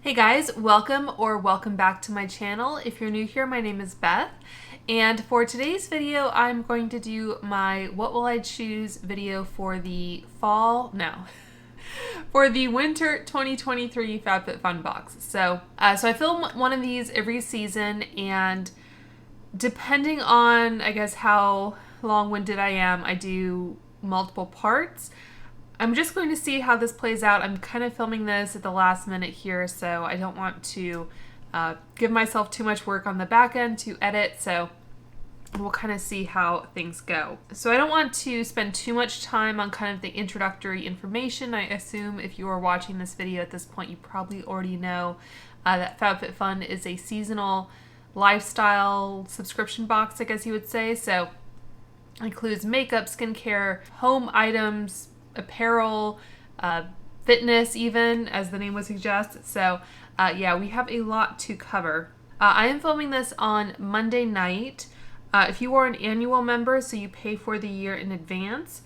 Hey guys, welcome back to my channel. If you're new here, my name is Beth, and for today's video, I'm going to do my What Will I Choose video for the for the winter 2023 FabFitFun box. So I film one of these every season, and depending on, I guess, how long-winded I am, I do multiple parts. I'm just going to see how this plays out. I'm kind of filming this at the last minute here, so I don't want to give myself too much work on the back end to edit, so we'll kind of see how things go. So I don't want to spend too much time on kind of the introductory information. I assume if you are watching this video at this point, you probably already know that FabFitFun is a seasonal lifestyle subscription box, I guess you would say. So it includes makeup, skincare, home items, apparel, fitness even, as the name would suggest. So yeah, we have a lot to cover. I am filming this on Monday night. If you are an annual member, so you pay for the year in advance,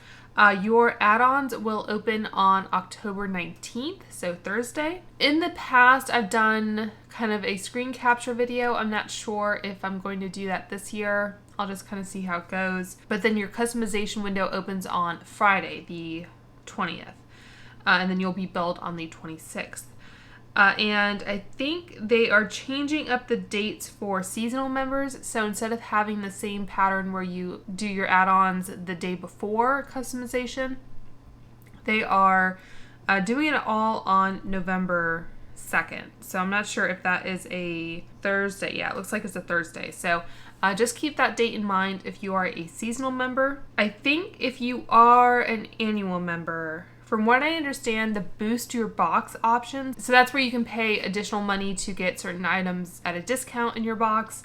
your add-ons will open on October 19th, so Thursday. In the past, I've done kind of a screen capture video. I'm not sure if I'm going to do that this year. I'll just kind of see how it goes. But then your customization window opens on Friday, the 20th, and then you'll be billed on the 26th. And I think they are changing up the dates for seasonal members. So instead of having the same pattern where you do your add-ons the day before customization, they are doing it all on November 2nd. So I'm not sure if that is a Thursday. Yeah, it looks like it's a Thursday. So just keep that date in mind if you are a seasonal member. I think if you are an annual member, from what I understand, the boost your box options, so that's where you can pay additional money to get certain items at a discount in your box.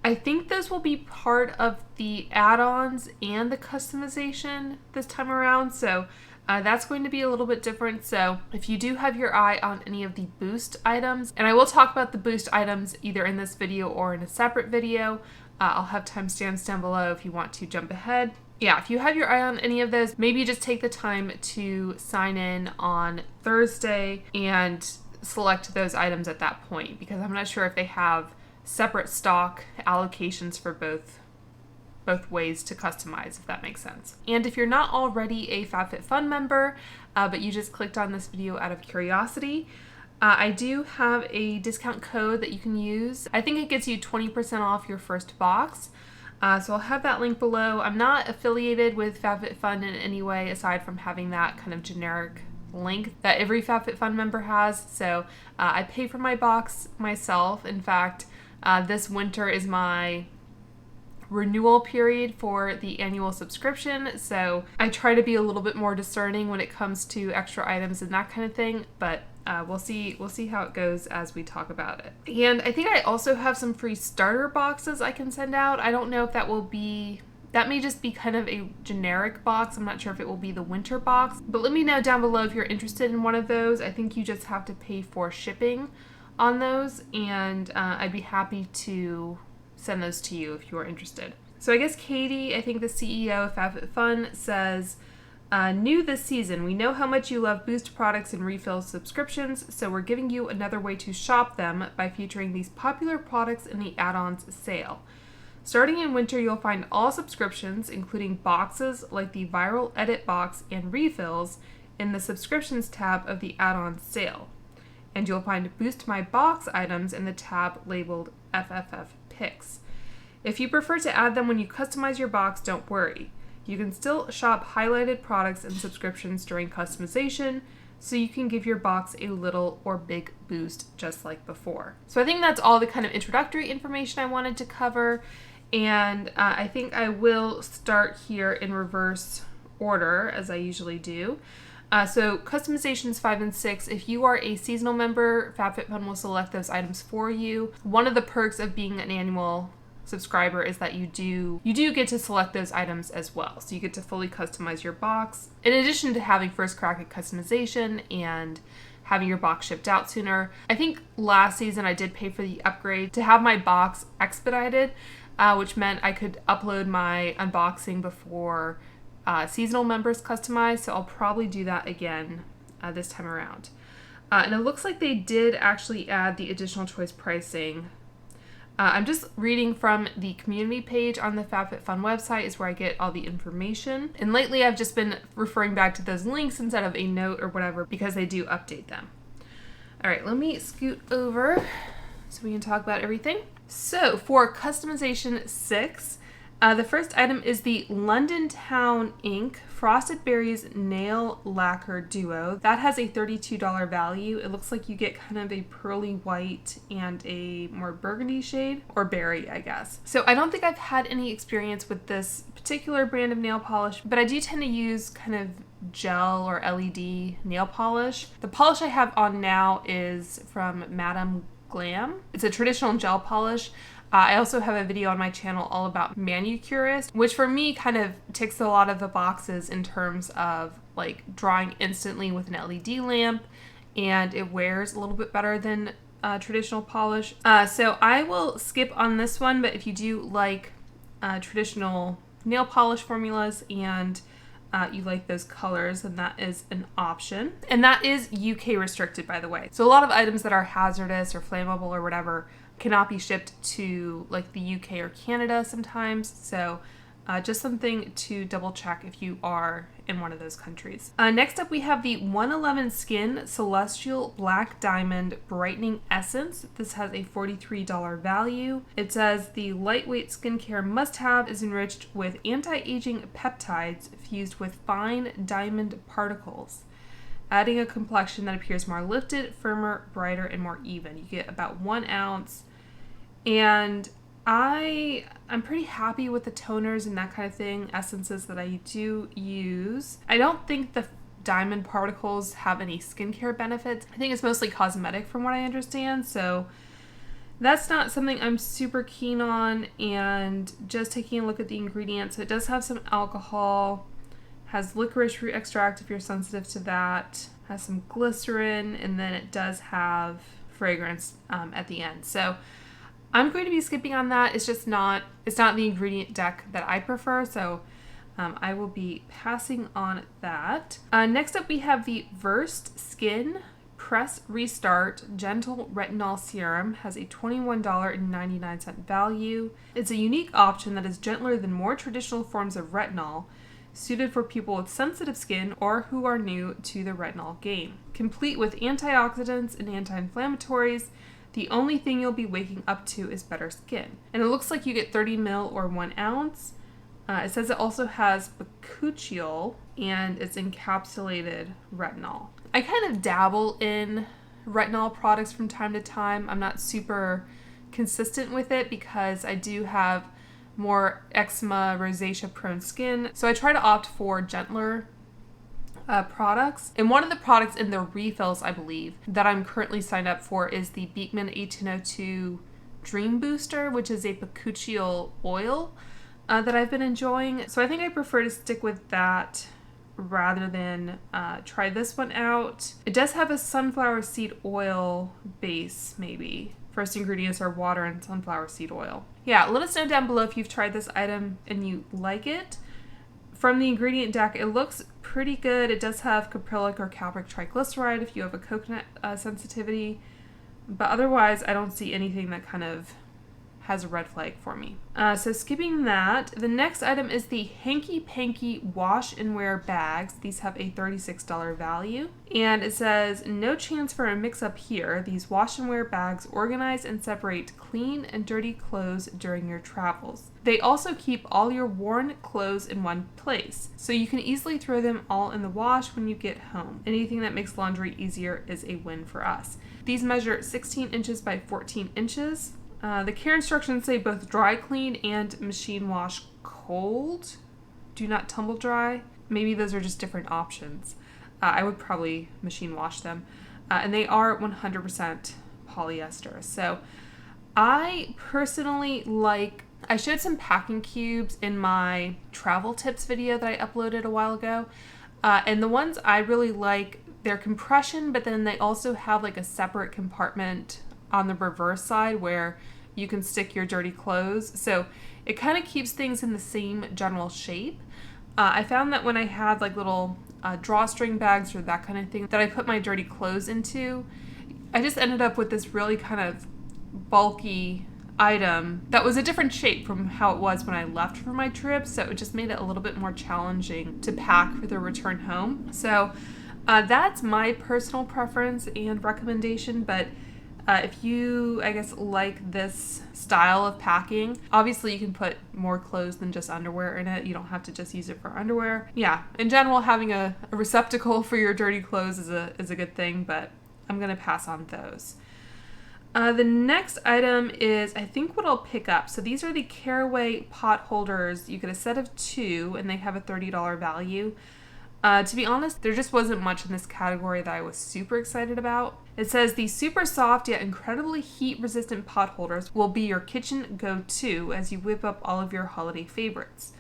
I think those will be part of the add-ons and the customization this time around. So that's going to be a little bit different. So if you do have your eye on any of the boost items, and I will talk about the boost items either in this video or in a separate video. I'll have timestamps down below if you want to jump ahead. Yeah, if you have your eye on any of those, maybe just take the time to sign in on Thursday and select those items at that point, because I'm not sure if they have separate stock allocations for both ways to customize, if that makes sense. And if you're not already a FabFitFun member, but you just clicked on this video out of curiosity, I do have a discount code that you can use. I think it gets you 20% off your first box. So I'll have that link below. I'm not affiliated with FabFitFun in any way aside from having that kind of generic link that every FabFitFun member has. So I pay for my box myself. In fact, this winter is my renewal period for the annual subscription, so I try to be a little bit more discerning when it comes to extra items and that kind of thing, but we'll see how it goes as we talk about it. And I think I also have some free starter boxes I can send out. I don't know if that may just be kind of a generic box. I'm not sure if it will be the winter box, but let me know down below if you're interested in one of those. I think you just have to pay for shipping on those, and I'd be happy to send those to you if you are interested. So I guess Katie, I think the CEO of FabFitFun, says, new this season, we know how much you love Boost products and refill subscriptions, so we're giving you another way to shop them by featuring these popular products in the add-ons sale. Starting in winter, you'll find all subscriptions, including boxes like the Viral Edit box and refills, in the subscriptions tab of the add-ons sale. And you'll find Boost My Box items in the tab labeled FFF Picks. If you prefer to add them when you customize your box, don't worry. You can still shop highlighted products and subscriptions during customization, so you can give your box a little or big boost just like before. So I think that's all the kind of introductory information I wanted to cover, and I think I will start here in reverse order as I usually do. So customizations 5 and 6, if you are a seasonal member, FabFitFun will select those items for you. One of the perks of being an annual subscriber is that you do get to select those items as well. So you get to fully customize your box, in addition to having first crack at customization and having your box shipped out sooner. I think last season I did pay for the upgrade to have my box expedited, which meant I could upload my unboxing before seasonal members customize, so I'll probably do that again this time around. And it looks like they did actually add the additional choice pricing. I'm just reading from the community page on the FabFitFun website is where I get all the information. And lately I've just been referring back to those links instead of a note or whatever because they do update them. All right, let me scoot over so we can talk about everything. So for customization 6, the first item is the London Town Ink Frosted Berries Nail Lacquer Duo. That has a $32 value. It looks like you get kind of a pearly white and a more burgundy shade, or berry, I guess. So I don't think I've had any experience with this particular brand of nail polish, but I do tend to use kind of gel or LED nail polish. The polish I have on now is from Madame Glam. It's a traditional gel polish. I also have a video on my channel all about manicurist, which for me kind of ticks a lot of the boxes in terms of like drawing instantly with an LED lamp, and it wears a little bit better than traditional polish. So I will skip on this one, but if you do like traditional nail polish formulas and you like those colors, then that is an option. And that is UK restricted, by the way. So a lot of items that are hazardous or flammable or whatever cannot be shipped to like the UK or Canada sometimes. So just something to double check if you are in one of those countries. Next up, we have the 111 Skin Celestial Black Diamond Brightening Essence. This has a $43 value. It says the lightweight skincare must-have is enriched with anti-aging peptides fused with fine diamond particles, adding a complexion that appears more lifted, firmer, brighter, and more even. You get about 1 ounce. And I'm pretty happy with the toners and that kind of thing, essences that I do use. I don't think the diamond particles have any skincare benefits. I think it's mostly cosmetic from what I understand. So that's not something I'm super keen on. And just taking a look at the ingredients, it does have some alcohol, has licorice root extract if you're sensitive to that, has some glycerin, and then it does have fragrance at the end. So I'm going to be skipping on that. It's not the ingredient deck that I prefer, so I will be passing on that. Next up, we have the Versed Skin Press Restart Gentle Retinol Serum. Has a $21.99 value. It's a unique option that is gentler than more traditional forms of retinol, suited for people with sensitive skin or who are new to the retinol game. Complete with antioxidants and anti-inflammatories, the only thing you'll be waking up to is better skin. And it looks like you get 30 ml or 1 ounce. It says it also has bakuchiol and it's encapsulated retinol. I kind of dabble in retinol products from time to time. I'm not super consistent with it because I do have more eczema, rosacea prone skin. So I try to opt for gentler products. And one of the products in the refills, I believe, that I'm currently signed up for is the Beekman 1802 Dream Booster, which is a bakuchiol oil that I've been enjoying. So I think I prefer to stick with that rather than try this one out. It does have a sunflower seed oil base, maybe. First ingredients are water and sunflower seed oil. Yeah, let us know down below if you've tried this item and you like it. From the ingredient deck, it looks pretty good. It does have caprylic or capric triglyceride if you have a coconut sensitivity. But otherwise, I don't see anything that kind of has a red flag for me. So skipping that, the next item is the Hanky Panky Wash and Wear Bags. These have a $36 value. And it says, no chance for a mix-up here. These wash and wear bags organize and separate clean and dirty clothes during your travels. They also keep all your worn clothes in one place, so you can easily throw them all in the wash when you get home. Anything that makes laundry easier is a win for us. These measure 16 inches by 14 inches. The care instructions say both dry clean and machine wash cold. Do not tumble dry. Maybe those are just different options. I would probably machine wash them. And they are 100% polyester. So I personally I showed some packing cubes in my travel tips video that I uploaded a while ago. And the ones I really like, they're compression, but then they also have like a separate compartment on the reverse side where you can stick your dirty clothes. So it kind of keeps things in the same general shape. I found that when I had like little drawstring bags or that kind of thing that I put my dirty clothes into. I just ended up with this really kind of bulky item that was a different shape from how it was when I left for my trip, so it just made it a little bit more challenging to pack for the return home. So that's my personal preference and recommendation, but if you, I guess, like this style of packing, obviously you can put more clothes than just underwear in it. You don't have to just use it for underwear. Yeah, in general, having a receptacle for your dirty clothes is a good thing, but I'm going to pass on those. The next item is, I think, what I'll pick up. So these are the Caraway pot holders. You get a set of 2, and they have a $30 value. To be honest, there just wasn't much in this category that I was super excited about. It says the super soft yet incredibly heat-resistant pot holders will be your kitchen go-to as you whip up all of your holiday favorites.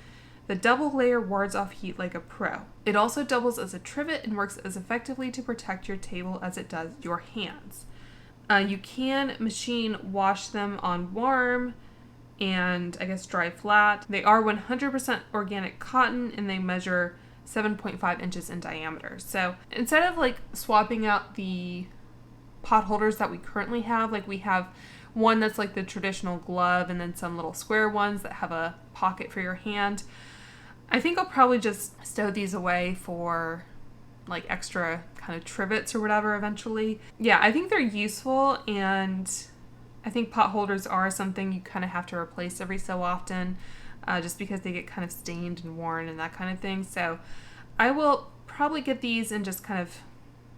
The double layer wards off heat like a pro. It also doubles as a trivet and works as effectively to protect your table as it does your hands. You can machine wash them on warm and, I guess, dry flat. They are 100% organic cotton, and they measure 7.5 inches in diameter. So instead of like swapping out the pot holders that we currently have, like we have one that's like the traditional glove and then some little square ones that have a pocket for your hand, I think I'll probably just stow these away for like extra kind of trivets or whatever eventually. Yeah, I think they're useful, and I think pot holders are something you kind of have to replace every so often. Just because they get kind of stained and worn and that kind of thing. So I will probably get these and just kind of,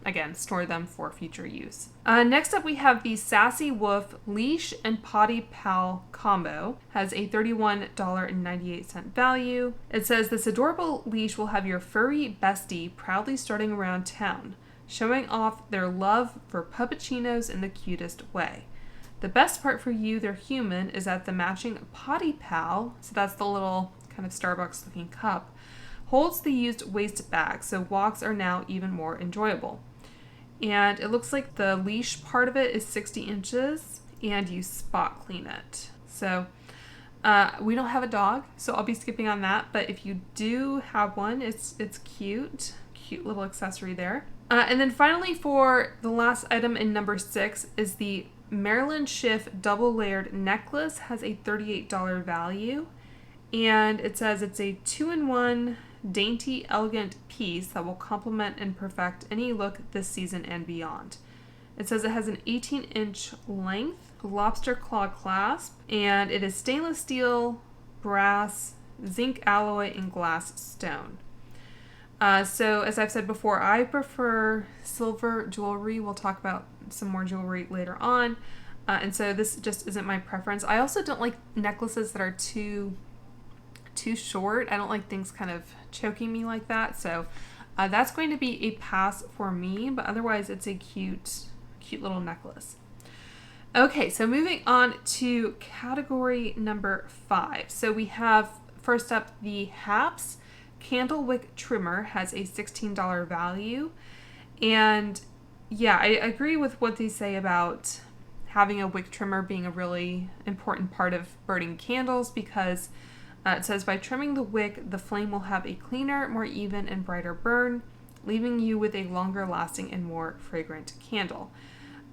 again, store them for future use. Next up, we have the Sassy Wolf Leash and Potty Pal combo. Has a $31.98 value. It says this adorable leash will have your furry bestie proudly strutting around town, showing off their love for puppuccinos in the cutest way. The best part for you, their human, is that the matching Potty Pal, so that's the little kind of Starbucks looking cup, holds the used waste bag, so walks are now even more enjoyable. And it looks like the leash part of it is 60 inches, and you spot clean it. So we don't have a dog, so I'll be skipping on that, but if you do have one, it's cute little accessory there. And then finally, for the last item in number 6 is the Maryland Schiff double layered necklace. Has a $38 value, and it says it's a 2-in-1 dainty elegant piece that will complement and perfect any look this season and beyond. It says it has an 18-inch length, lobster claw clasp, and it is stainless steel, brass, zinc alloy, and glass stone. So as I've said before, I prefer silver jewelry. We'll talk about some more jewelry later on. And so this just isn't my preference. I also don't like necklaces that are too short. I don't like things kind of choking me like that. So that's going to be a pass for me, but otherwise it's a cute little necklace. Okay, so moving on to category number 5. So we have first up the Haps Candle Wick Trimmer. Has a $16 value. And yeah, I agree with what they say about having a wick trimmer being a really important part of burning candles, because it says by trimming the wick, the flame will have a cleaner, more even, and brighter burn, leaving you with a longer lasting and more fragrant candle.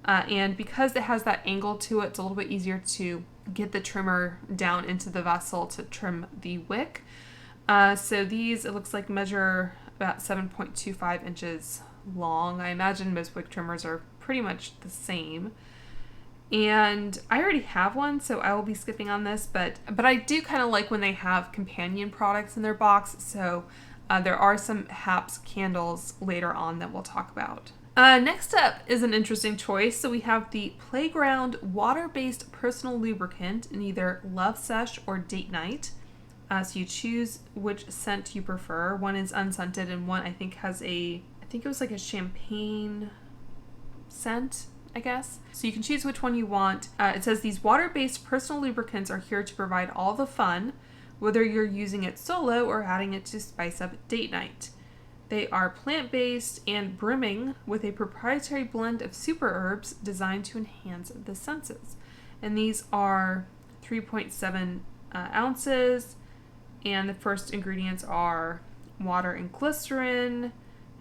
And because it has that angle to it, it's a little bit easier to get the trimmer down into the vessel to trim the wick. So these, it looks like, measure about 7.25 inches long. I imagine most wick trimmers are pretty much the same. And I already have one, so I will be skipping on this, but I do kind of like when they have companion products in their box, so there are some Haps candles later on that we'll talk about. Next up is an interesting choice. So we have the Playground water-based personal lubricant in either Love Sesh or Date Night. So you choose which scent you prefer. One is unscented, and one I think has it was like a champagne scent, I guess. So you can choose which one you want. It says these water-based personal lubricants are here to provide all the fun, whether you're using it solo or adding it to spice up date night. They are plant-based and brimming with a proprietary blend of super herbs designed to enhance the senses. And these are 3.7 ounces, and the first ingredients are water and glycerin,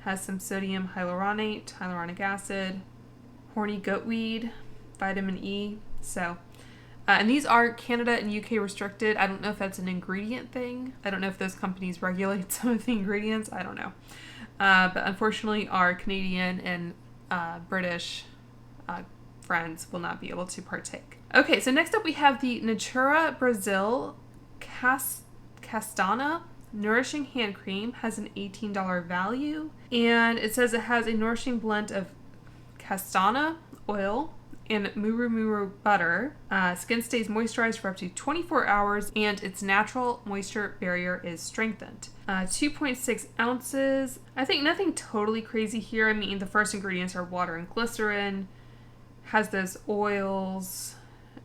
Has some sodium hyaluronate, hyaluronic acid, horny goatweed, vitamin E. So, and these are Canada and UK restricted. I don't know if that's an ingredient thing. I don't know if those companies regulate some of the ingredients. I don't know. But unfortunately, our Canadian and British friends will not be able to partake. Okay, so next up we have the Natura Brazil Castana Nourishing Hand Cream. Has an $18 value, and it says it has a nourishing blend of castana oil and muru butter. Skin stays moisturized for up to 24 hours, and its natural moisture barrier is strengthened. 2.6 ounces. I think nothing totally crazy here. I mean, the first ingredients are water and glycerin. Has those oils.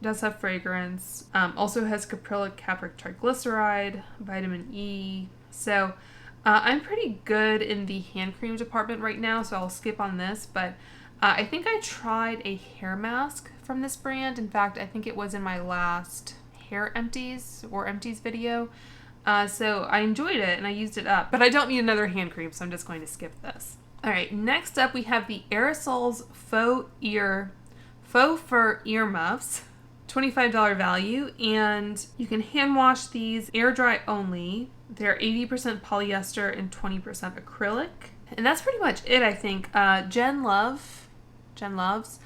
Does have fragrance. Also has caprylic caprylic triglyceride, vitamin E. So I'm pretty good in the hand cream department right now, so I'll skip on this. But I think I tried a hair mask from this brand. In fact, I think it was in my last hair empties video. So I enjoyed it and I used it up. But I don't need another hand cream, so I'm just going to skip this. All right, next up we have the Aerosols Faux Fur Earmuffs. $25 value, and you can hand wash these air dry only. They're 80% polyester and 20% acrylic. And that's pretty much it, I think. Jen Loves,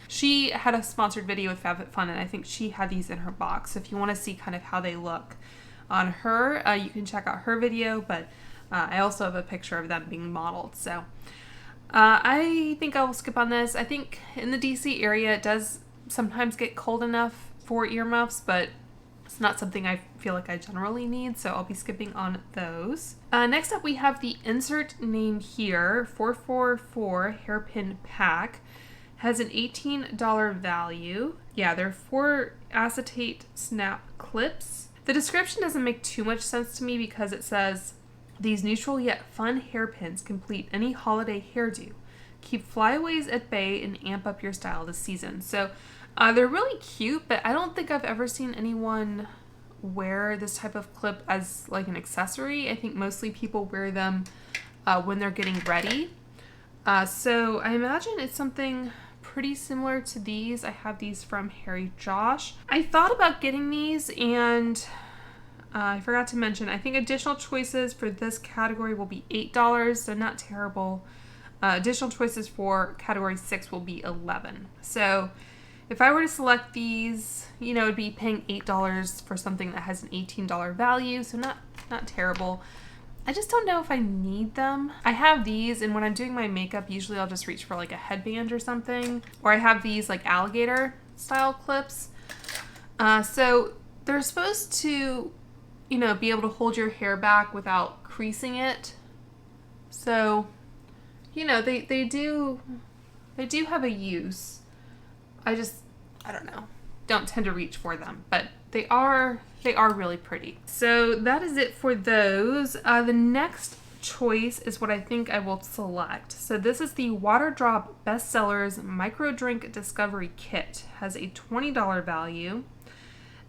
she had a sponsored video with FabFitFun, and I think she had these in her box. So if you want to see kind of how they look on her, you can check out her video, but I also have a picture of them being modeled. So I think I will skip on this. I think in the DC area it does sometimes get cold enough for earmuffs, but it's not something I feel like I generally need, so I'll be skipping on those. Next up we have the insert name here, 444 hairpin pack. Has an $18 value. Yeah, they're 4 acetate snap clips. The description doesn't make too much sense to me because it says, these neutral yet fun hairpins complete any holiday hairdo. Keep flyaways at bay and amp up your style this season. So they're really cute, but I don't think I've ever seen anyone wear this type of clip as like an accessory. I think mostly people wear them when they're getting ready. So I imagine it's something pretty similar to these. I have these from Harry Josh. I thought about getting these, and I forgot to mention, I think additional choices for this category will be $8, so not terrible. Additional choices for category 6 will be $11. So if I were to select these, you know, it'd be paying $8 for something that has an $18 value, so not terrible. I just don't know if I need them. I have these, and when I'm doing my makeup, usually I'll just reach for like a headband or something. Or I have these like alligator style clips. So they're supposed to, you know, be able to hold your hair back without creasing it. So, you know, they do have a use. I don't know, don't tend to reach for them, but they are really pretty. So that is it for those. The next choice is what I think I will select. So this is the Water Drop Bestsellers Micro Drink Discovery Kit. Has a $20 value,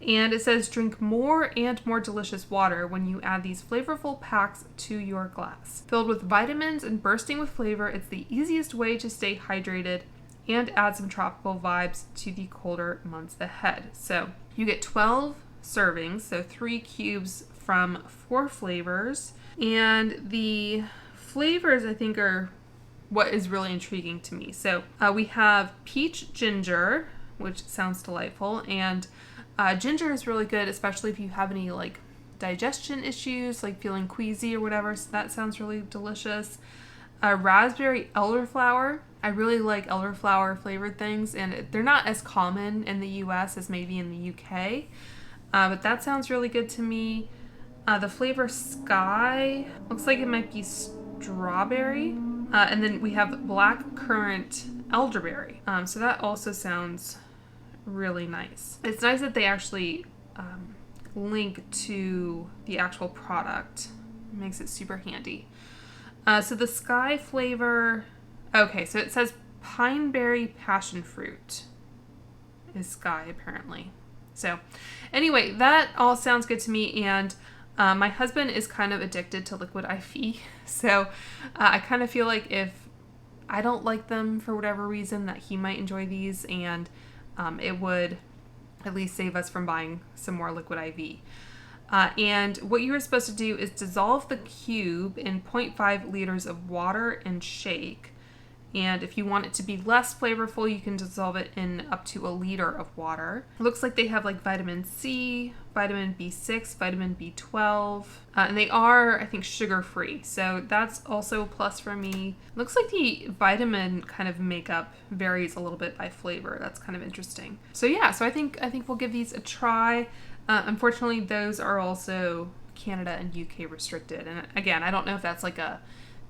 and it says drink more and more delicious water when you add these flavorful packs to your glass. Filled with vitamins and bursting with flavor, it's the easiest way to stay hydrated and add some tropical vibes to the colder months ahead. So you get 12 servings, so 3 cubes from 4 flavors. And the flavors, I think, are what is really intriguing to me. So we have peach ginger, which sounds delightful, and ginger is really good, especially if you have any like digestion issues, like feeling queasy or whatever, so that sounds really delicious. Raspberry elderflower. I really like elderflower flavored things, and they're not as common in the US as maybe in the UK, but that sounds really good to me. The flavor Sky looks like it might be strawberry, and then we have black currant elderberry, so that also sounds really nice. It's nice that they actually link to the actual product. It makes it super handy. So the Sky flavor, okay, so it says pineberry passion fruit is Sky apparently. So anyway, that all sounds good to me, and My husband is kind of addicted to liquid IV, so I kind of feel like if I don't like them for whatever reason, that he might enjoy these, and it would at least save us from buying some more liquid IV. And what you are supposed to do is dissolve the cube in 0.5 liters of water and shake. And if you want it to be less flavorful, you can dissolve it in up to a liter of water. It looks like they have like vitamin C, vitamin B6, vitamin B12, and they are, I think, sugar-free. So that's also a plus for me. Looks like the vitamin kind of makeup varies a little bit by flavor. That's kind of interesting. So yeah, so I think we'll give these a try. Unfortunately, those are also Canada and UK restricted. And again, I don't know if that's like a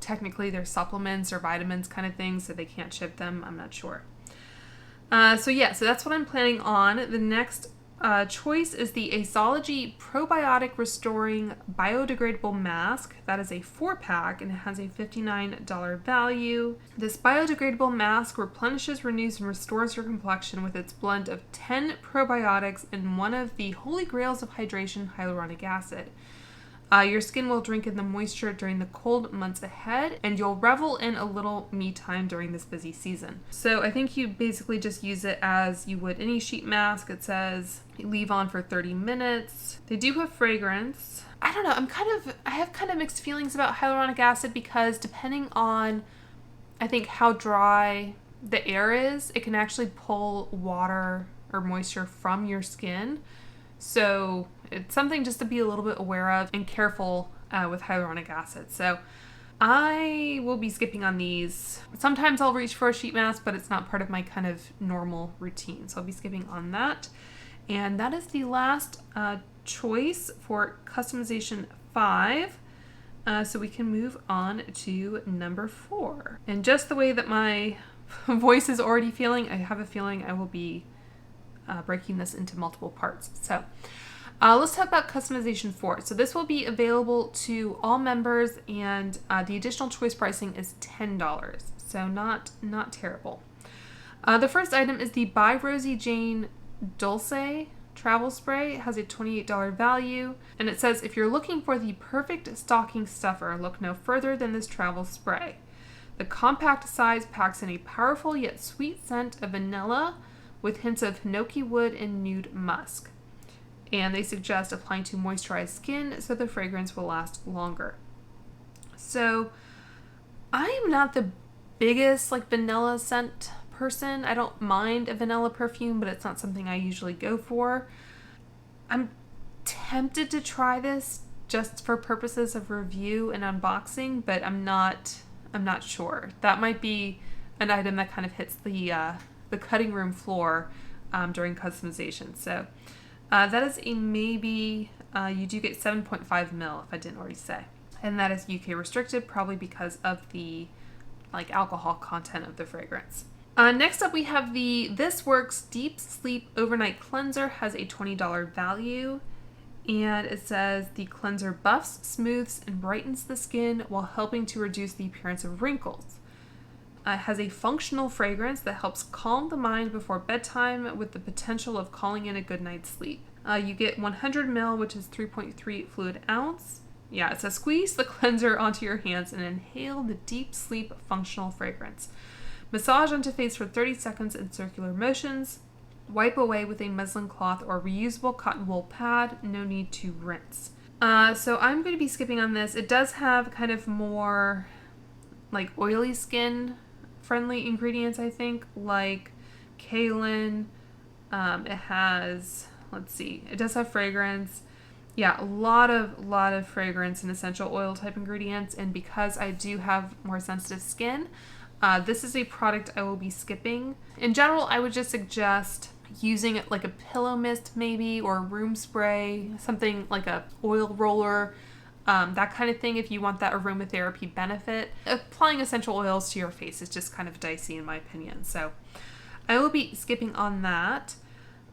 technically they're supplements or vitamins kind of thing, so they can't ship them. I'm not sure. So that's what I'm planning on. The next choice is the Asology Probiotic Restoring Biodegradable Mask. That is a 4-pack and it has a $59 value. This biodegradable mask replenishes, renews, and restores your complexion with its blend of 10 probiotics and one of the holy grails of hydration, hyaluronic acid. Your skin will drink in the moisture during the cold months ahead, and you'll revel in a little me time during this busy season. So I think you basically just use it as you would any sheet mask. It says leave on for 30 minutes. They do have fragrance. I don't know. I have kind of mixed feelings about hyaluronic acid because depending on, I think, how dry the air is, it can actually pull water or moisture from your skin. So it's something just to be a little bit aware of and careful with hyaluronic acid. So I will be skipping on these. Sometimes I'll reach for a sheet mask, but it's not part of my kind of normal routine. So I'll be skipping on that. And that is the last choice for customization 5. So we can move on to number 4. And just the way that my voice is already feeling, I have a feeling I will be breaking this into multiple parts. So let's talk about customization 4. So this will be available to all members, and the additional choice pricing is $10. So not terrible. The first item is the By Rosie Jane Dulce travel spray. It has a $28 value, and it says if you're looking for the perfect stocking stuffer, look no further than this travel spray. The compact size packs in a powerful yet sweet scent of vanilla with hints of hinoki wood and nude musk. And they suggest applying to moisturized skin so the fragrance will last longer. So I am not the biggest vanilla scent person. I don't mind a vanilla perfume, but it's not something I usually go for. I'm tempted to try this just for purposes of review and unboxing, but I'm not sure. That might be an item that kind of hits the cutting room floor during customization. So that is a maybe. You do get 7.5 mil if I didn't already say. And that is UK restricted, probably because of the alcohol content of the fragrance. Next up we have the This Works Deep Sleep Overnight Cleanser. Has a $20 value. And it says the cleanser buffs, smooths, and brightens the skin while helping to reduce the appearance of wrinkles. It has a functional fragrance that helps calm the mind before bedtime with the potential of calling in a good night's sleep. You get 100 ml, which is 3.3 fluid ounce. Yeah, it says squeeze the cleanser onto your hands and inhale the deep sleep functional fragrance. Massage onto face for 30 seconds in circular motions. Wipe away with a muslin cloth or reusable cotton wool pad. No need to rinse. So I'm going to be skipping on this. It does have kind of more oily skin friendly ingredients, I think, like kaolin. It has, it does have fragrance. Yeah, a lot of fragrance and essential oil type ingredients. And because I do have more sensitive skin, this is a product I will be skipping. In general, I would just suggest using it like a pillow mist maybe, or a room spray, something like a oil roller, that kind of thing if you want that aromatherapy benefit. Applying essential oils to your face is just kind of dicey in my opinion, so I will be skipping on that.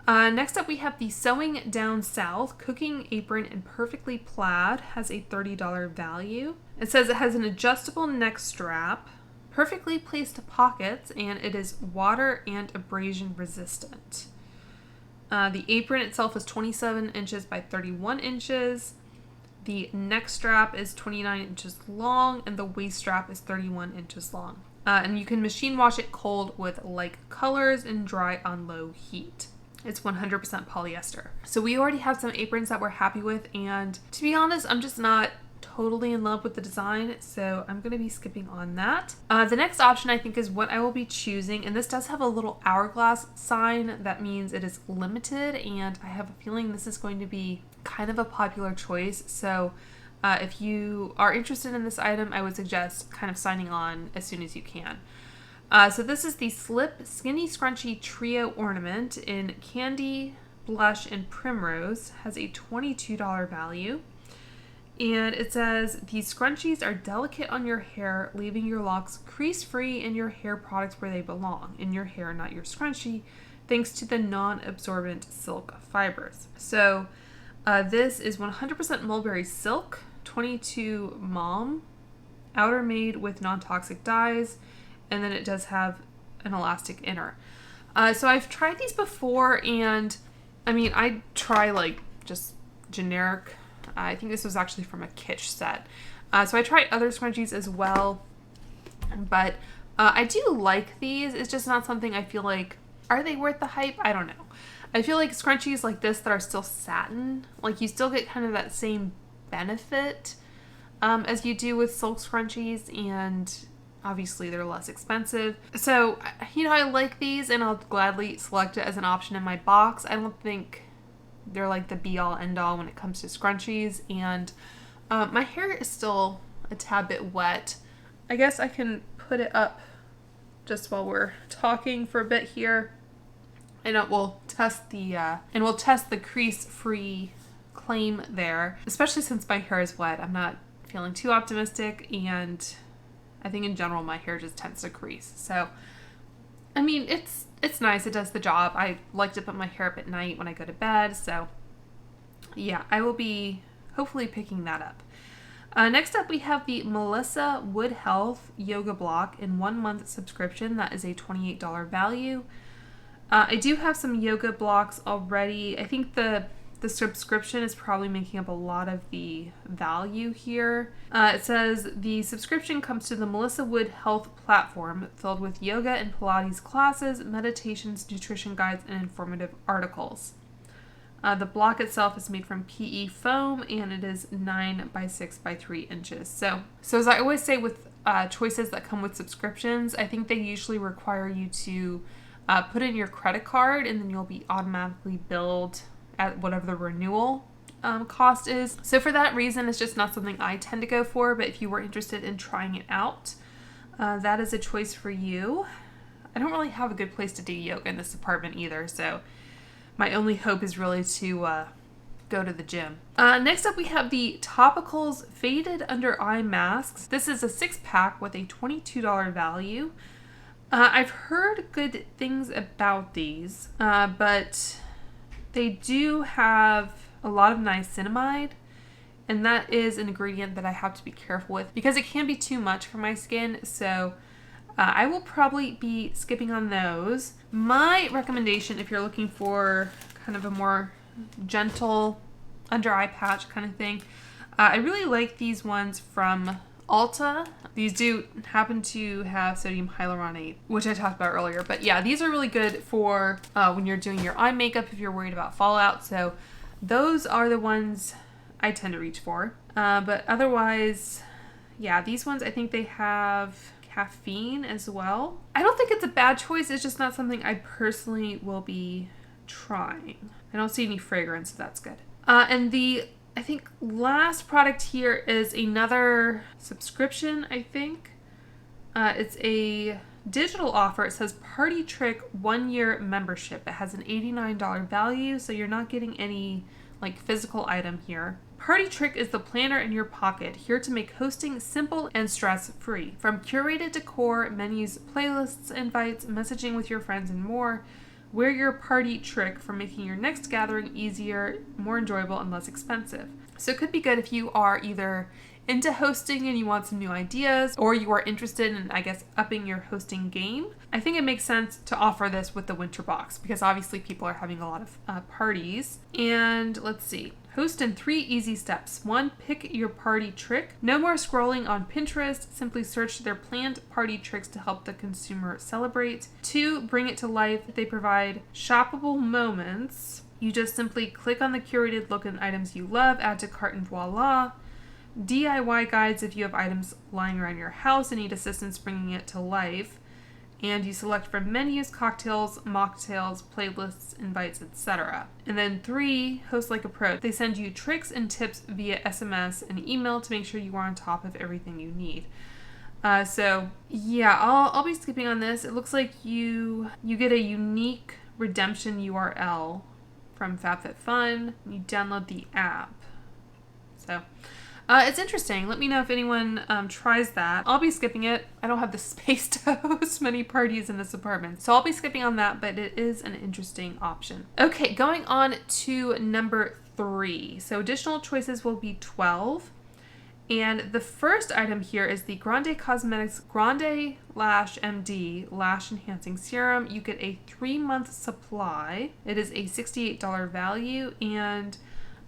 Next up we have the Sewing Down South Cooking Apron in Perfectly Plaid. Has a $30 value. It says it has an adjustable neck strap, perfectly placed pockets, and it is water and abrasion resistant. The apron itself is 27 inches by 31 inches. The neck strap is 29 inches long, and the waist strap is 31 inches long. And you can machine wash it cold with like colors and dry on low heat. It's 100% polyester. So we already have some aprons that we're happy with, and to be honest, I'm just not totally in love with the design, so I'm going to be skipping on that. The next option I think is what I will be choosing, and this does have a little hourglass sign. That means it is limited, and I have a feeling this is going to be kind of a popular choice. So if you are interested in this item, I would suggest kind of signing on as soon as you can. So this is the Slip Skinny Scrunchie Trio Ornament in Candy, Blush, and Primrose. Has a $22 value. And it says, these scrunchies are delicate on your hair, leaving your locks crease-free and your hair products where they belong. In your hair, not your scrunchie, thanks to the non-absorbent silk fibers. So this is 100% mulberry silk, 22 mom, outer made with non-toxic dyes, and then it does have an elastic inner. So I've tried these before, and I mean, I try like just generic. I think this was actually from a Kitsch set. So I tried other scrunchies as well, but I do like these. It's just not something I feel like, are they worth the hype? I don't know. I feel like scrunchies like this that are still satin, like you still get kind of that same benefit as you do with silk scrunchies, and obviously they're less expensive. So, you know, I like these, and I'll gladly select it as an option in my box. I don't think they're like the be-all end-all when it comes to scrunchies, and my hair is still a tad bit wet. I guess I can put it up just while we're talking for a bit here, and we'll test the crease-free claim there. Especially since my hair is wet, I'm not feeling too optimistic, and I think in general my hair just tends to crease. So, I mean, it's nice. It does the job. I like to put my hair up at night when I go to bed. So yeah, I will be hopefully picking that up. Next up, we have the Melissa Wood Health Yoga Block in 1 month subscription. That is a $28 value. I do have some yoga blocks already. I think the subscription is probably making up a lot of the value here. It says the subscription comes to the Melissa Wood Health platform filled with yoga and Pilates classes, meditations, nutrition guides, and informative articles. The block itself is made from PE foam, and it is 9 by 6 by 3 inches. So as I always say with choices that come with subscriptions, I think they usually require you to put in your credit card, and then you'll be automatically billed at whatever the renewal cost is. So for that reason, it's just not something I tend to go for, but if you were interested in trying it out, that is a choice for you. I don't really have a good place to do yoga in this apartment either, so my only hope is really to go to the gym. Next up, we have the Topicals Faded Under Eye Masks. This is a 6-pack with a $22 value. I've heard good things about these, but they do have a lot of niacinamide, and that is an ingredient that I have to be careful with because it can be too much for my skin, so I will probably be skipping on those. My recommendation, if you're looking for kind of a more gentle under eye patch kind of thing, I really like these ones from Ulta. These do happen to have sodium hyaluronate, which I talked about earlier. But yeah, these are really good for when you're doing your eye makeup if you're worried about fallout. So those are the ones I tend to reach for. But otherwise, yeah, these ones, I think they have caffeine as well. I don't think it's a bad choice. It's just not something I personally will be trying. I don't see any fragrance, so that's good. And the I think last product here is another subscription, I think. It's a digital offer. It says Party Trick 1-year membership. It has an $89 value, so you're not getting any like physical item here. Party Trick is the planner in your pocket, here to make hosting simple and stress-free. From curated decor, menus, playlists, invites, messaging with your friends, and more, wear your party trick for making your next gathering easier, more enjoyable, and less expensive. So it could be good if you are either into hosting and you want some new ideas, or you are interested in, I guess, upping your hosting game, I think it makes sense to offer this with the winter box because obviously people are having a lot of parties. And let's see. Host in 3 easy steps. 1, pick your party trick. No more scrolling on Pinterest. Simply search their planned party tricks to help the consumer celebrate. 2, bring it to life. They provide shoppable moments. You just simply click on the curated look and items you love, add to cart, and voila. DIY guides if you have items lying around your house and need assistance bringing it to life. And you select from menus, cocktails, mocktails, playlists, invites, etc. And then 3, host like a pro. They send you tricks and tips via SMS and email to make sure you are on top of everything you need. So yeah, I'll be skipping on this. It looks like you get a unique redemption URL from FabFitFun. You download the app. So it's interesting. Let me know if anyone tries that. I'll be skipping it. I don't have the space to host many parties in this apartment, so I'll be skipping on that, but it is an interesting option. Okay, going on to number 3. So additional choices will be 12. And the first item here is the Grande Cosmetics Grande Lash MD Lash Enhancing Serum. You get a 3-month supply. It is a $68 value, and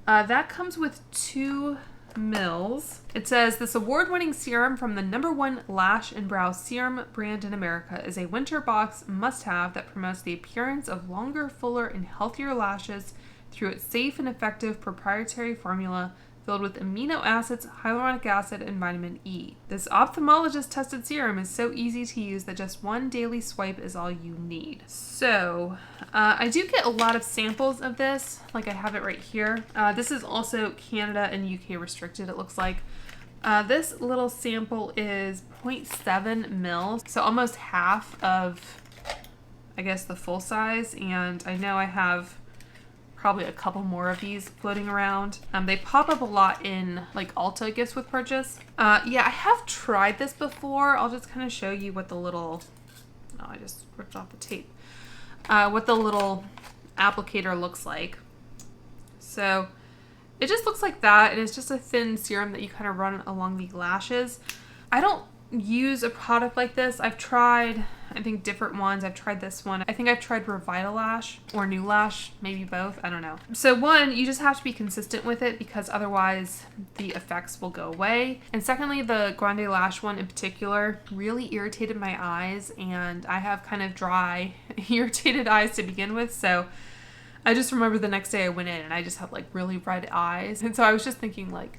that comes with 2 mils. It says this award-winning serum from the #1 lash and brow serum brand in America is a winter box must-have that promotes the appearance of longer, fuller, and healthier lashes through its safe and effective proprietary formula filled with amino acids, hyaluronic acid, and vitamin E. This ophthalmologist-tested serum is so easy to use that just 1 daily swipe is all you need. So, I do get a lot of samples of this, like I have it right here. This is also Canada and UK restricted, it looks like. This little sample is 0.7 mils, so almost half of, I guess, the full size, and I know I have probably a couple more of these floating around. They pop up a lot in like Ulta gifts with purchase. Yeah, I have tried this before. I'll just kind of show you what the little, oh, I just ripped off the tape. What the little applicator looks like. So it just looks like that, and it's just a thin serum that you kind of run along the lashes. I don't use a product like this. I've tried, I think, different ones. I've tried this one. I think I've tried Revitalash or New Lash, maybe both. I don't know. So 1, you just have to be consistent with it because otherwise the effects will go away. And secondly, the Grande Lash one in particular really irritated my eyes, and I have kind of dry, irritated eyes to begin with. So I just remember the next day I went in and I just had like really red eyes. And so I was just thinking like,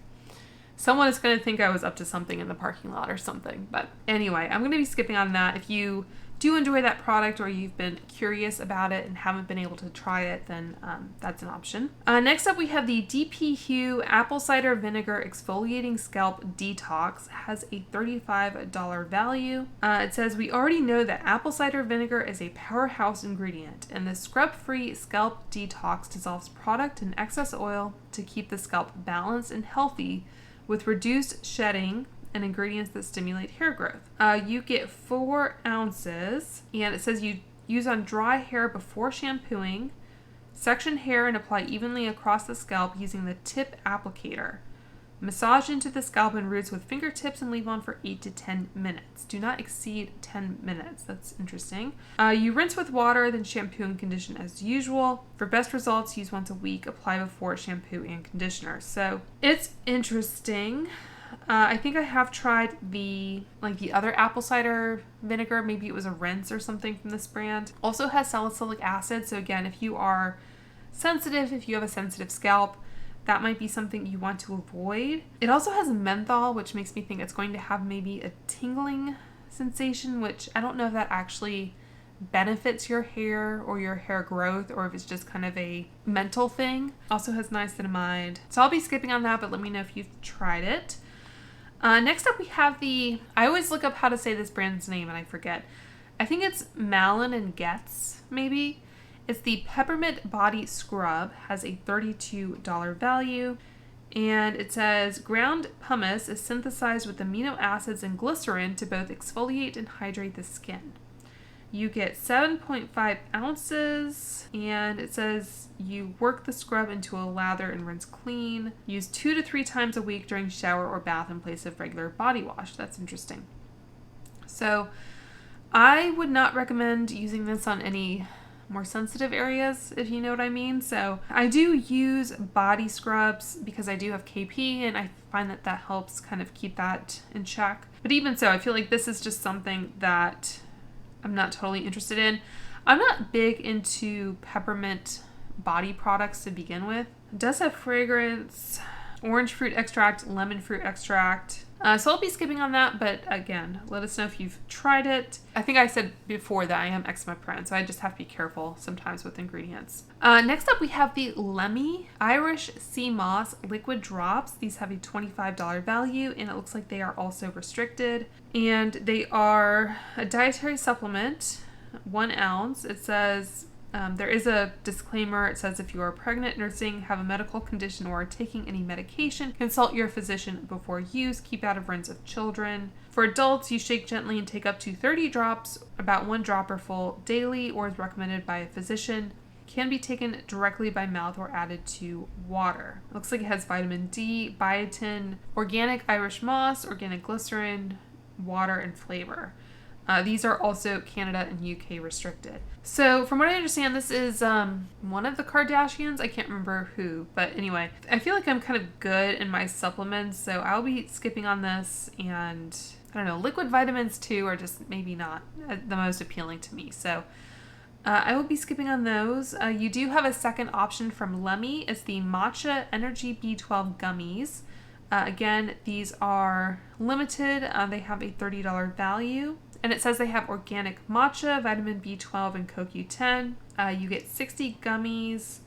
someone is going to think I was up to something in the parking lot or something. But anyway, I'm going to be skipping on that. If you do enjoy that product or you've been curious about it and haven't been able to try it, then that's an option. Next up, we have the DP Hue Apple Cider Vinegar Exfoliating Scalp Detox. Has a $35 value. It says, we already know that apple cider vinegar is a powerhouse ingredient, and the scrub-free scalp detox dissolves product and excess oil to keep the scalp balanced and healthy with reduced shedding and ingredients that stimulate hair growth. You get 4 ounces, and it says you use on dry hair before shampooing. Section hair and apply evenly across the scalp using the tip applicator. Massage into the scalp and roots with fingertips and leave on for 8 to 10 minutes. Do not exceed 10 minutes. That's interesting. You rinse with water, then shampoo and condition as usual. For best results, use once a week. Apply before shampoo and conditioner. So it's interesting. I think I have tried the other apple cider vinegar. Maybe it was a rinse or something from this brand. Also has salicylic acid. So again, if you are sensitive, if you have a sensitive scalp, that might be something you want to avoid. It also has menthol, which makes me think it's going to have maybe a tingling sensation, which I don't know if that actually benefits your hair or your hair growth, or if it's just kind of a mental thing. Also has niacinamide. So I'll be skipping on that, but let me know if you've tried it. Next up, we have I always look up how to say this brand's name and I forget. I think it's Malin and Getz, maybe. It's the Peppermint Body Scrub, has a $32 value, and it says ground pumice is synthesized with amino acids and glycerin to both exfoliate and hydrate the skin. You get 7.5 ounces, and it says you work the scrub into a lather and rinse clean. Use 2 to 3 times a week during shower or bath in place of regular body wash. That's interesting. So I would not recommend using this on any more sensitive areas, if you know what I mean. So I do use body scrubs because I do have KP, and I find that that helps kind of keep that in check. But even so, I feel like this is just something that I'm not totally interested in. I'm not big into peppermint body products to begin with. It does have fragrance, orange fruit extract, lemon fruit extract. So I'll be skipping on that, but again, let us know if you've tried it. I think I said before that I am eczema prone, so I just have to be careful sometimes with ingredients. Next up, we have the Lemmy Irish Sea Moss Liquid Drops. These have a $25 value, and it looks like they are also restricted. And they are a dietary supplement, 1 ounce. It says, there is a disclaimer. It says if you are pregnant, nursing, have a medical condition, or are taking any medication, consult your physician before use. Keep out of runs of children. For adults, you shake gently and take up to 30 drops, about 1 dropper full daily, or is recommended by a physician. Can be taken directly by mouth or added to water. Looks like it has vitamin D, biotin, organic Irish moss, organic glycerin, water, and flavor. These are also Canada and UK restricted. So from what I understand, this is one of the Kardashians. I can't remember who, but anyway, I feel like I'm kind of good in my supplements, so I'll be skipping on this. And I don't know, liquid vitamins too are just maybe not the most appealing to me. So I will be skipping on those. You do have a second option from Lemmy. It's the Matcha Energy B12 Gummies. Again, these are limited. They have a $30 value. And it says they have organic matcha, vitamin B12, and CoQ10. You get 60 gummies.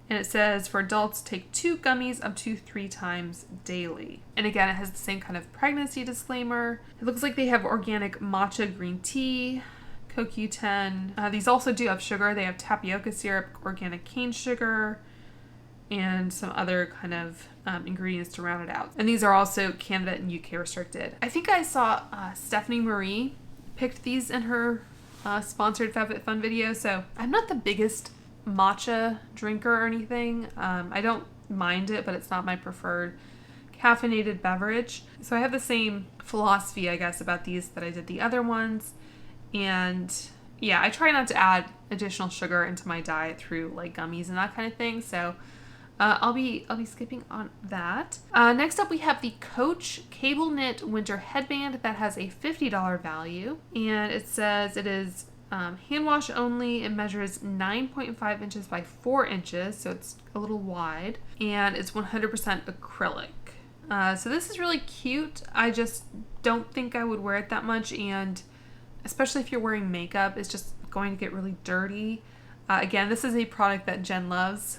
And it says for adults, take 2 gummies up to 3 times daily. And again, it has the same kind of pregnancy disclaimer. It looks like they have organic matcha green tea, CoQ10. These also do have sugar. They have tapioca syrup, organic cane sugar, and some other kind of ingredients to round it out. And these are also Canada and UK restricted. I think I saw Stephanie Marie picked these in her sponsored FabFitFun video. So I'm not the biggest matcha drinker or anything. I don't mind it, but it's not my preferred caffeinated beverage. So I have the same philosophy, I guess, about these that I did the other ones. And yeah, I try not to add additional sugar into my diet through like gummies and that kind of thing. So I'll be skipping on that. Next up, we have the Coach Cable Knit Winter Headband that has a $50 value, and it says it is hand wash only. It measures 9.5 inches by 4 inches, so it's a little wide, and it's 100% acrylic. So this is really cute. I just don't think I would wear it that much, and especially if you're wearing makeup, it's just going to get really dirty. Again, this is a product that Jen loves.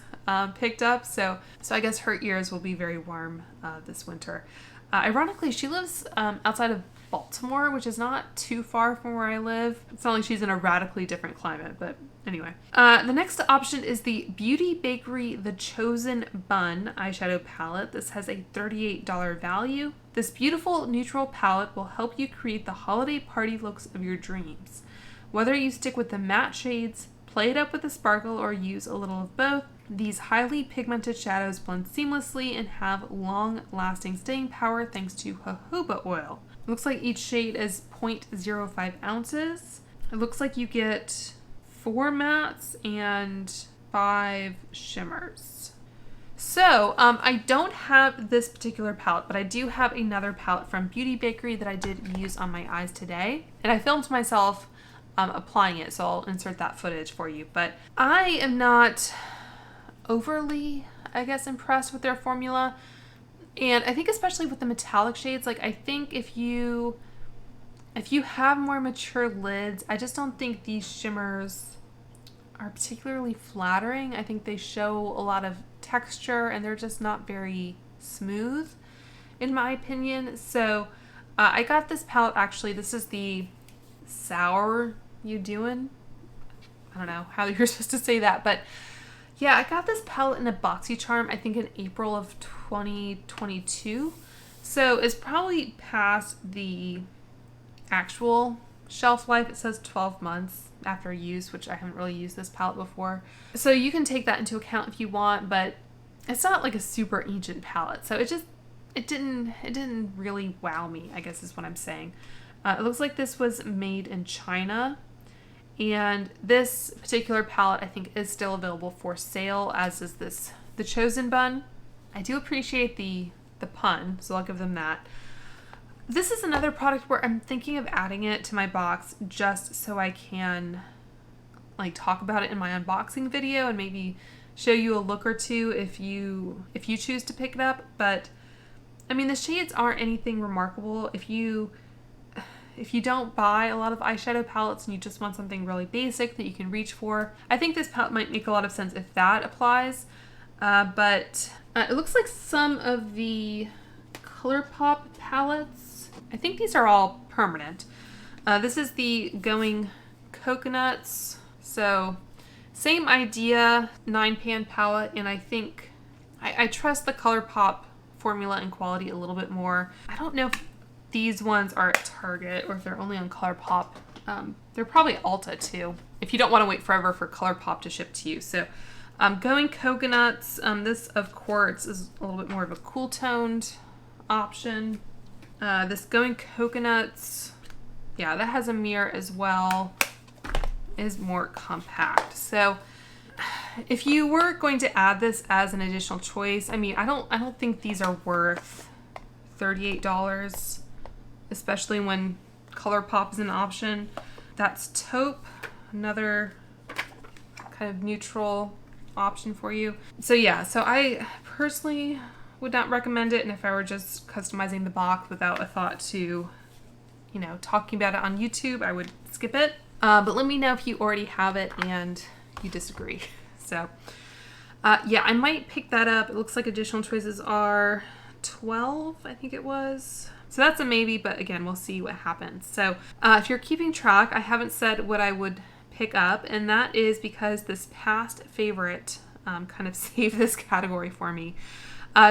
Picked up, so I guess her ears will be very warm this winter. Ironically, she lives outside of Baltimore, which is not too far from where I live. It's not like she's in a radically different climate, but anyway. The next option is the Beauty Bakery The Chosen Bun eyeshadow palette. This has a $38 value. This beautiful neutral palette will help you create the holiday party looks of your dreams. Whether you stick with the matte shades, play it up with the sparkle, or use a little of both, these highly pigmented shadows blend seamlessly and have long-lasting staying power thanks to jojoba oil. It looks like each shade is 0.05 ounces. It looks like you get 4 mattes and 5 shimmers. So, I don't have this particular palette, but I do have another palette from Beauty Bakery that I did use on my eyes today. And I filmed myself applying it, so I'll insert that footage for you. But I am not overly, I guess, impressed with their formula. And I think especially with the metallic shades, like I think if you have more mature lids, I just don't think these shimmers are particularly flattering. I think they show a lot of texture and they're just not very smooth in my opinion. So I got this palette, actually this is the Sour You Doin'? I don't know how you're supposed to say that, but yeah, I got this palette in a BoxyCharm, I think in April of 2022. So it's probably past the actual shelf life, it says 12 months after use, which I haven't really used this palette before. So you can take that into account if you want, but it's not like a super ancient palette. So it didn't really wow me, I guess is what I'm saying. It looks like this was made in China. And this particular palette I think is still available for sale, as is the Chosen Bun. I do appreciate the pun, so I'll give them that. This is another product where I'm thinking of adding it to my box just so I can like talk about it in my unboxing video and maybe show you a look or two if you choose to pick it up. But I mean, the shades aren't anything remarkable. If you don't buy a lot of eyeshadow palettes and you just want something really basic that you can reach for, I think this palette might make a lot of sense if that applies. But it looks like some of the ColourPop palettes, I think these are all permanent. This is the Going Coconuts. So same idea, 9-pan palette, and I think I trust the ColourPop formula and quality a little bit more. I don't know if these ones are at Target or if they're only on ColourPop. They're probably Ulta too, if you don't want to wait forever for ColourPop to ship to you. So Going Coconuts, this of course is a little bit more of a cool toned option. This Going Coconuts, yeah, that has a mirror as well, is more compact. So if you were going to add this as an additional choice, I mean, I don't think these are worth $38, especially when ColourPop is an option. That's Taupe, another kind of neutral option for you. So yeah, so I personally would not recommend it, and if I were just customizing the box without a thought to, you know, talking about it on YouTube, I would skip it. But let me know if you already have it and you disagree. So yeah, I might pick that up. It looks like additional choices are 12, I think it was. So that's a maybe, but again, we'll see what happens. So if you're keeping track, I haven't said what I would pick up, and that is because this past favorite kind of saved this category for me.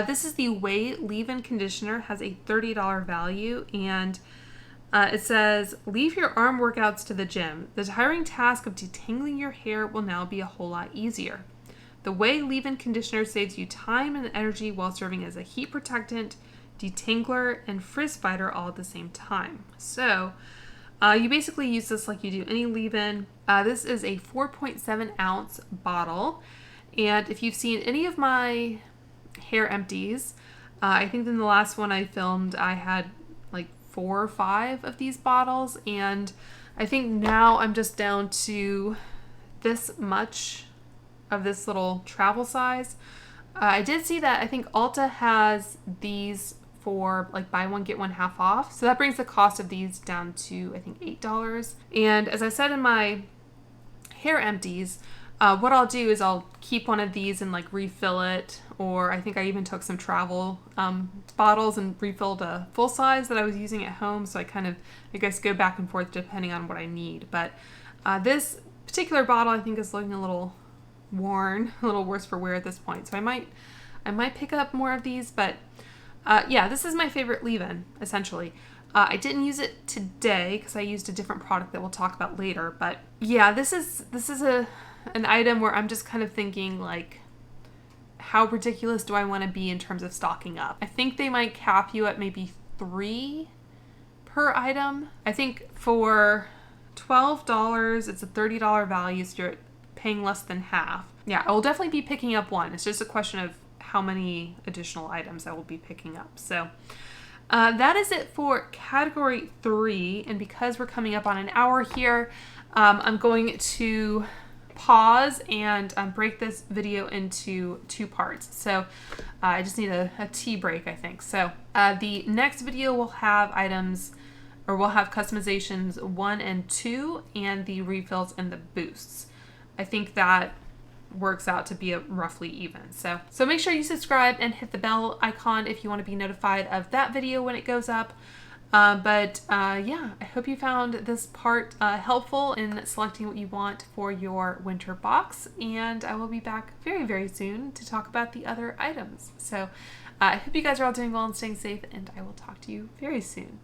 This is the Way Leave-In Conditioner, has a $30 value, and it says, leave your arm workouts to the gym. The tiring task of detangling your hair will now be a whole lot easier. The Way Leave-In Conditioner saves you time and energy while serving as a heat protectant, detangler, and frizz fighter all at the same time. So you basically use this like you do any leave-in. This is a 4.7 ounce bottle, and if you've seen any of my hair empties, I think in the last one I filmed I had like 4 or 5 of these bottles, and I think now I'm just down to this much of this little travel size. I did see that I think Ulta has these for like buy one get one half off, so that brings the cost of these down to I think $8. And as I said in my hair empties, what I'll do is I'll keep one of these and like refill it, or I think I even took some travel bottles and refilled a full size that I was using at home, so I kind of, I guess, go back and forth depending on what I need. But this particular bottle I think is looking a little worn, a little worse for wear at this point, so I might pick up more of these. But yeah, this is my favorite leave-in, essentially. I didn't use it today because I used a different product that we'll talk about later, but yeah, this is an item where I'm just kind of thinking, like, how ridiculous do I want to be in terms of stocking up? I think they might cap you at maybe 3 per item. I think for $12, it's a $30 value, so you're paying less than half. Yeah, I will definitely be picking up one. It's just a question of how many additional items I will be picking up. So that is it for category 3. And because we're coming up on an hour here, I'm going to pause and break this video into 2 parts. So I just need a tea break, I think. So the next video will have items, or we'll have customizations 1 and 2, and the refills and the boosts. I think that works out to be roughly even. So make sure you subscribe and hit the bell icon if you want to be notified of that video when it goes up. Yeah, I hope you found this part helpful in selecting what you want for your winter box, and I will be back very, very soon to talk about the other items. So I hope you guys are all doing well and staying safe, and I will talk to you very soon.